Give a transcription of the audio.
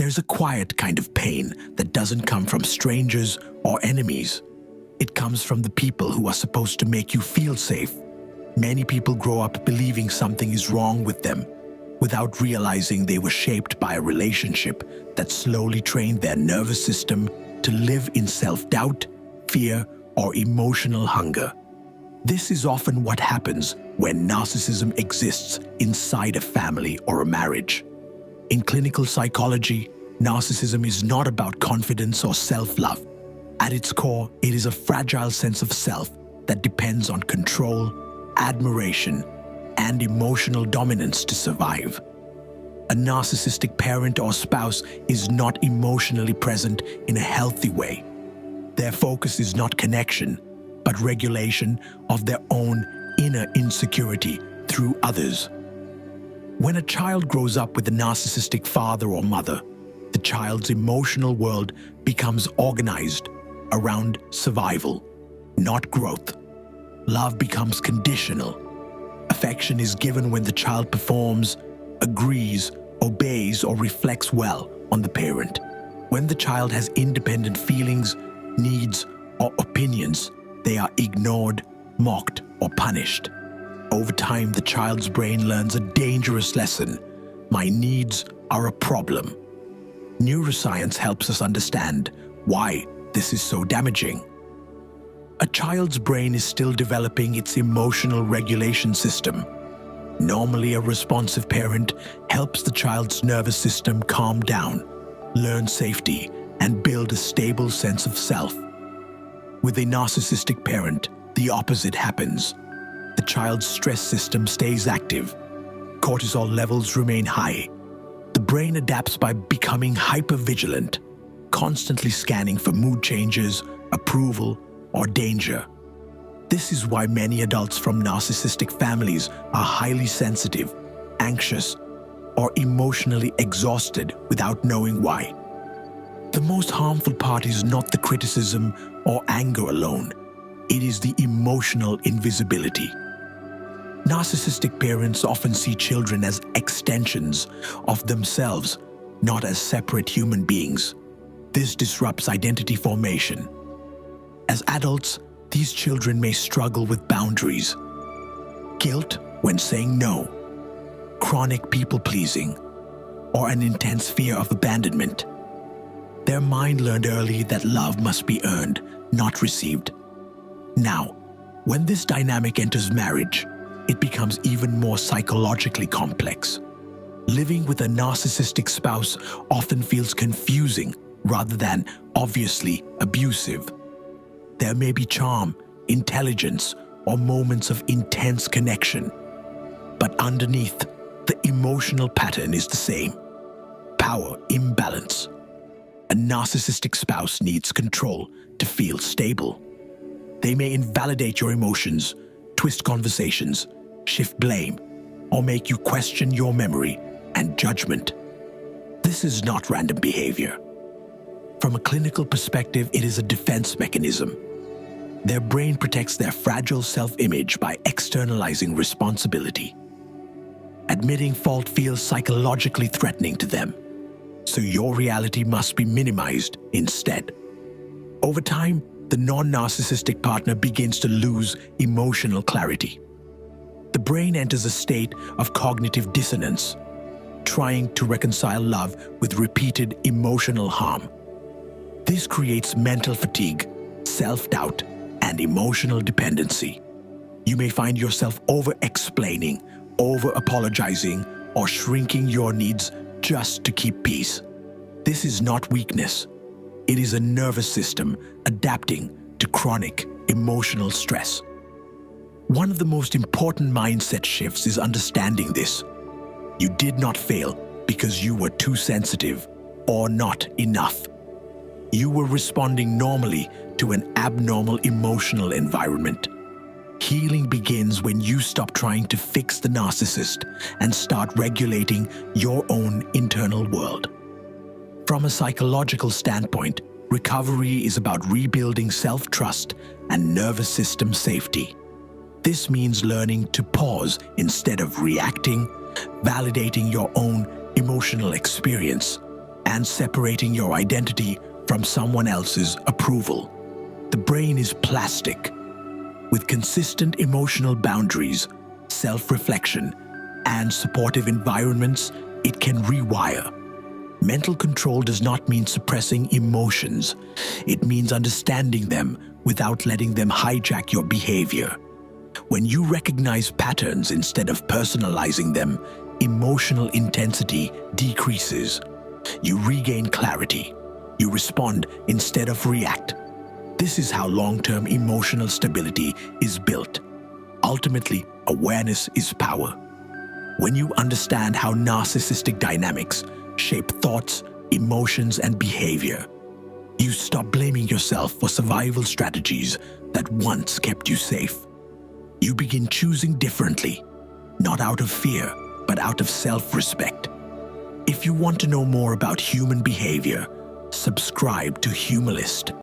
There's a quiet kind of pain that doesn't come from strangers or enemies. It comes from the people who are supposed to make you feel safe. Many people grow up believing something is wrong with them, without realizing they were shaped by a relationship that slowly trained their nervous system to live in self-doubt, fear, or emotional hunger. This is often what happens when narcissism exists inside a family or a marriage. In clinical psychology, narcissism is not about confidence or self-love. At its core, it is a fragile sense of self that depends on control, admiration, and emotional dominance to survive. A narcissistic parent or spouse is not emotionally present in a healthy way. Their focus is not connection, but regulation of their own inner insecurity through others. When a child grows up with a narcissistic father or mother, the child's emotional world becomes organized around survival, not growth. Love becomes conditional. Affection is given when the child performs, agrees, obeys, or reflects well on the parent. When the child has independent feelings, needs, or opinions, they are ignored, mocked, or punished. Over time, the child's brain learns a dangerous lesson. My needs are a problem. Neuroscience helps us understand why this is so damaging. A child's brain is still developing its emotional regulation system. Normally, a responsive parent helps the child's nervous system calm down, learn safety, and build a stable sense of self. With a narcissistic parent, the opposite happens. The child's stress system stays active. Cortisol levels remain high. The brain adapts by becoming hypervigilant, constantly scanning for mood changes, approval, or danger. This is why many adults from narcissistic families are highly sensitive, anxious, or emotionally exhausted without knowing why. The most harmful part is not the criticism or anger alone. It is the emotional invisibility. Narcissistic parents often see children as extensions of themselves, not as separate human beings. This disrupts identity formation. As adults, these children may struggle with boundaries, guilt when saying no, chronic people-pleasing, or an intense fear of abandonment. Their mind learned early that love must be earned, not received. Now, when this dynamic enters marriage, it becomes even more psychologically complex. Living with a narcissistic spouse often feels confusing rather than obviously abusive. There may be charm, intelligence, or moments of intense connection. But underneath, the emotional pattern is the same: power imbalance. A narcissistic spouse needs control to feel stable. They may invalidate your emotions, twist conversations, shift blame, or make you question your memory and judgment. This is not random behavior. From a clinical perspective, it is a defense mechanism. Their brain protects their fragile self-image by externalizing responsibility. Admitting fault feels psychologically threatening to them, so your reality must be minimized instead. Over time, the non-narcissistic partner begins to lose emotional clarity. The brain enters a state of cognitive dissonance, trying to reconcile love with repeated emotional harm. This creates mental fatigue, self-doubt, and emotional dependency. You may find yourself over-explaining, over-apologizing, or shrinking your needs just to keep peace. This is not weakness. It is a nervous system adapting to chronic emotional stress. One of the most important mindset shifts is understanding this. You did not fail because you were too sensitive or not enough. You were responding normally to an abnormal emotional environment. Healing begins when you stop trying to fix the narcissist and start regulating your own internal world. From a psychological standpoint, recovery is about rebuilding self-trust and nervous system safety. This means learning to pause instead of reacting, validating your own emotional experience, and separating your identity from someone else's approval. The brain is plastic. With consistent emotional boundaries, self-reflection, and supportive environments, it can rewire. Mental control does not mean suppressing emotions. It means understanding them without letting them hijack your behavior. When you recognize patterns instead of personalizing them, emotional intensity decreases. You regain clarity. You respond instead of react. This is how long-term emotional stability is built. Ultimately, awareness is power. When you understand how narcissistic dynamics shape thoughts, emotions, and behavior, you stop blaming yourself for survival strategies that once kept you safe. You begin choosing differently, not out of fear, but out of self-respect. If you want to know more about human behavior, subscribe to Humalyst.